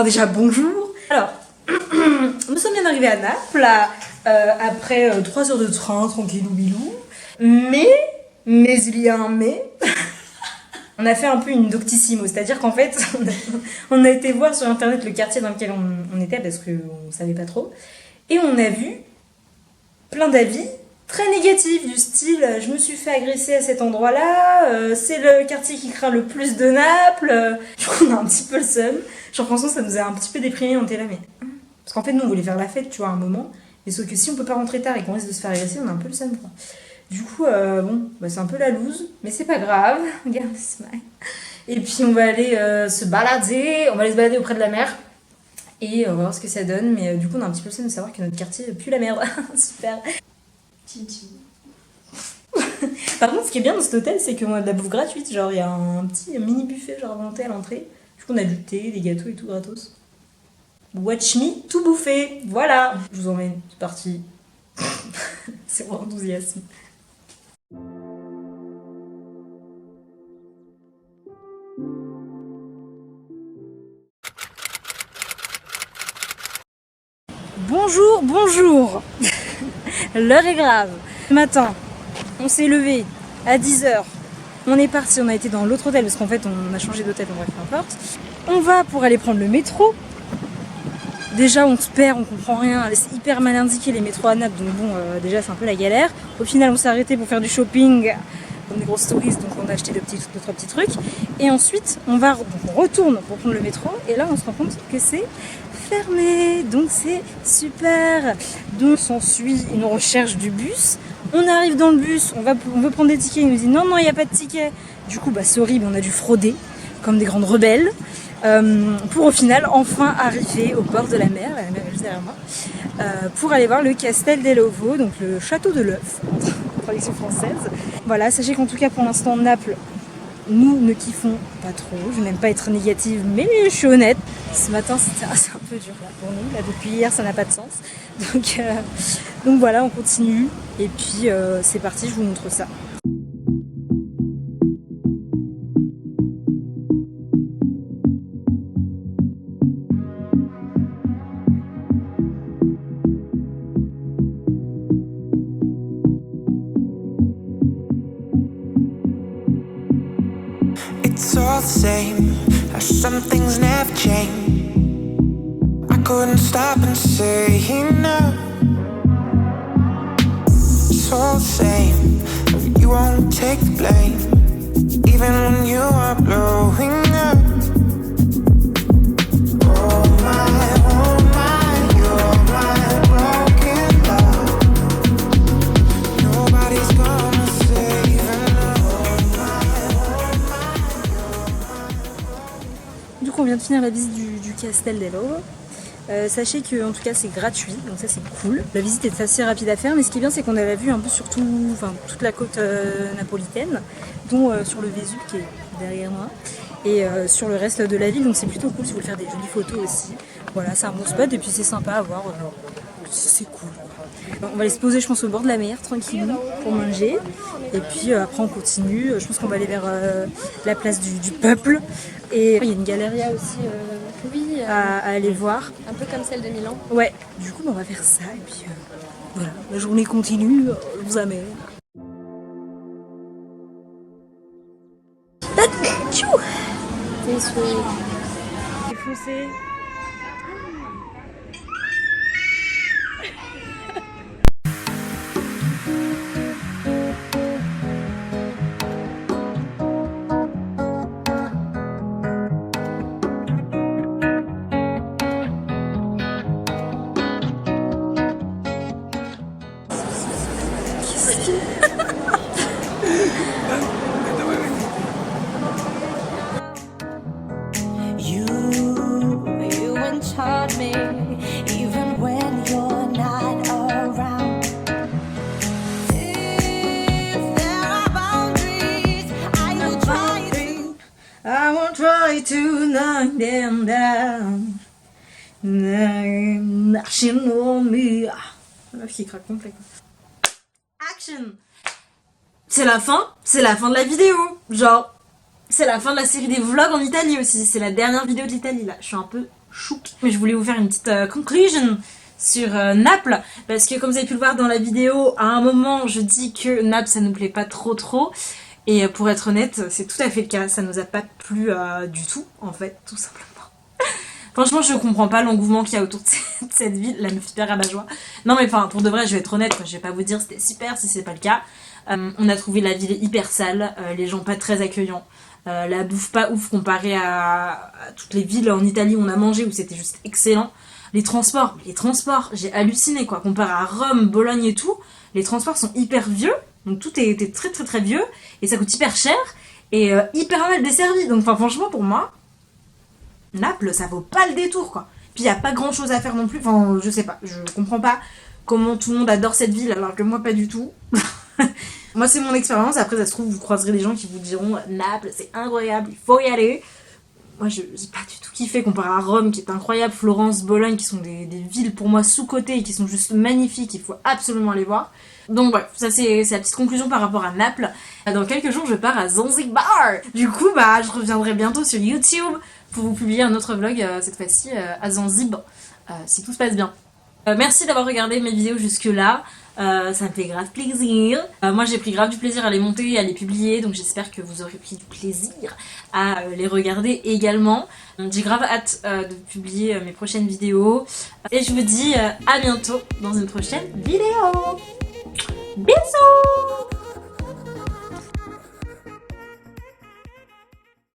Alors déjà bonjour. Alors, nous sommes bien arrivés à Naples, après 3 heures de train, tranquillou bilou. Mais il y a un mais. On a fait un peu une doctissimo, c'est-à-dire qu'en fait, on a été voir sur internet le quartier dans lequel on était parce qu'on savait pas trop. Et on a vu plein d'avis très négatifs, du style je me suis fait agresser à cet endroit-là, c'est le quartier qui craint le plus de Naples. Du coup, on a un petit peu le seum. Genre, franchement, ça nous a un petit peu déprimés, on était là, mais. Parce qu'en fait, nous, on voulait faire la fête, tu vois, à un moment. Mais sauf que si on peut pas rentrer tard et qu'on risque de se faire agresser, on a un peu le seum, quoi. Du coup, bon, bah, c'est un peu la loose, mais c'est pas grave. Regarde le smile. Et puis, on va aller se balader, on va aller se balader auprès de la mer. Et on va voir ce que ça donne. Mais du coup, on a un petit peu le seum de savoir que notre quartier pue la merde. Super. Par contre, ce qui est bien dans cet hôtel, c'est qu'on a de la bouffe gratuite. Genre, il y a un petit mini buffet, genre inventé à l'entrée. Du coup, on a du thé, des gâteaux et tout gratos. Watch me tout bouffer. Voilà. Je vous emmène. C'est parti. C'est mon enthousiasme. Bonjour, bonjour. L'heure est grave. Ce matin, on s'est levé à 10h. On est parti, on a été dans l'autre hôtel parce qu'en fait on a changé d'hôtel, bref, peu importe. On va pour aller prendre le métro. Déjà on se perd, on comprend rien, c'est hyper mal indiqué les métros à Naples, donc bon, déjà c'est un peu la galère. Au final on s'est arrêté pour faire du shopping, comme des grosses touristes, donc on a acheté deux trois petits trucs. Et ensuite on retourne pour prendre le métro, et là on se rend compte que c'est fermé, donc c'est super. Donc s'ensuit une recherche du bus. On arrive dans le bus, on veut prendre des tickets, il nous dit non, il n'y a pas de ticket. Du coup, c'est horrible, on a dû frauder, comme des grandes rebelles, pour au final enfin arriver au bord de la mer est juste derrière moi, pour aller voir le Castel dell'Ovo, donc le château de l'œuf, en traduction française. Voilà, sachez qu'en tout cas pour l'instant, Naples, nous ne kiffons pas trop. Je n'aime pas être négative, mais je suis honnête. Ce matin, c'est un peu dur là, pour nous. Là, depuis hier, ça n'a pas de sens. Donc voilà, on continue. Et puis, c'est parti, je vous montre ça. It's all the same, some things never change. I couldn't stop and say no. It's all the same, you won't take the blame, even when you are blowing up. Oh my, you're my broken love. Nobody's gonna save Du coup, on vient de finir la visite du Castel dell'Ovo. Sachez que en tout cas c'est gratuit, donc ça c'est cool. La visite est assez rapide à faire, mais ce qui est bien c'est qu'on a la vue un peu sur toute la côte napolitaine, dont sur le Vésuve qui est derrière moi, et sur le reste de la ville, donc c'est plutôt cool si vous voulez faire des jolies photos aussi. Voilà, c'est un bon spot et puis c'est sympa à voir, c'est cool. On va aller se poser je pense au bord de la mer tranquillement pour manger, et puis après on continue. Je pense qu'on va aller vers la place du peuple, et il y a une galeria aussi à aller voir. Un peu comme celle de Milan. Ouais, du coup on va faire ça et puis voilà, la journée continue, je vous amène. Tchou. C'est foncé. You enchant me, even when you're not around. If there are boundaries, I will try to knock them down. Marching on me. La meuf qui craque complètement. Action. C'est la fin de la vidéo. Genre, c'est la fin de la série des vlogs en Italie aussi. C'est la dernière vidéo de l'Italie là. Je suis un peu chouc. Mais je voulais vous faire une petite conclusion sur Naples, parce que comme vous avez pu le voir dans la vidéo, à un moment je dis que Naples ça nous plaît pas trop, et pour être honnête c'est tout à fait le cas, ça nous a pas plu du tout en fait, tout simplement. Franchement je comprends pas l'engouement qu'il y a autour de cette ville, la meuf hyper rabat-joie. Non mais enfin pour de vrai je vais être honnête, quoi. Je vais pas vous dire c'était super si c'est pas le cas. On a trouvé la ville hyper sale, les gens pas très accueillants. La bouffe pas ouf comparée à toutes les villes en Italie où on a mangé, où c'était juste excellent. Les transports, j'ai halluciné quoi. Comparé à Rome, Bologne et tout, les transports sont hyper vieux, donc tout était très vieux, et ça coûte hyper cher, et hyper mal desservi. Donc enfin, franchement pour moi, Naples ça vaut pas le détour quoi. Puis y a pas grand chose à faire non plus, enfin je sais pas, je comprends pas comment tout le monde adore cette ville alors que moi pas du tout. Moi c'est mon expérience, après ça se trouve vous croiserez des gens qui vous diront Naples c'est incroyable, il faut y aller. Moi j'ai pas du tout kiffé comparé à Rome qui est incroyable, Florence, Bologne qui sont des villes pour moi sous-cotées et qui sont juste magnifiques, il faut absolument les voir. Donc bref, ça c'est la petite conclusion par rapport à Naples. Dans quelques jours je pars à Zanzibar. Du coup je reviendrai bientôt sur YouTube pour vous publier un autre vlog, cette fois-ci à Zanzibar, si tout se passe bien. Merci d'avoir regardé mes vidéos jusque là, ça me fait grave plaisir. Moi j'ai pris grave du plaisir à les monter et à les publier, donc j'espère que vous aurez pris du plaisir à les regarder également. J'ai grave hâte de publier mes prochaines vidéos, et je vous dis à bientôt dans une prochaine vidéo. Bisous.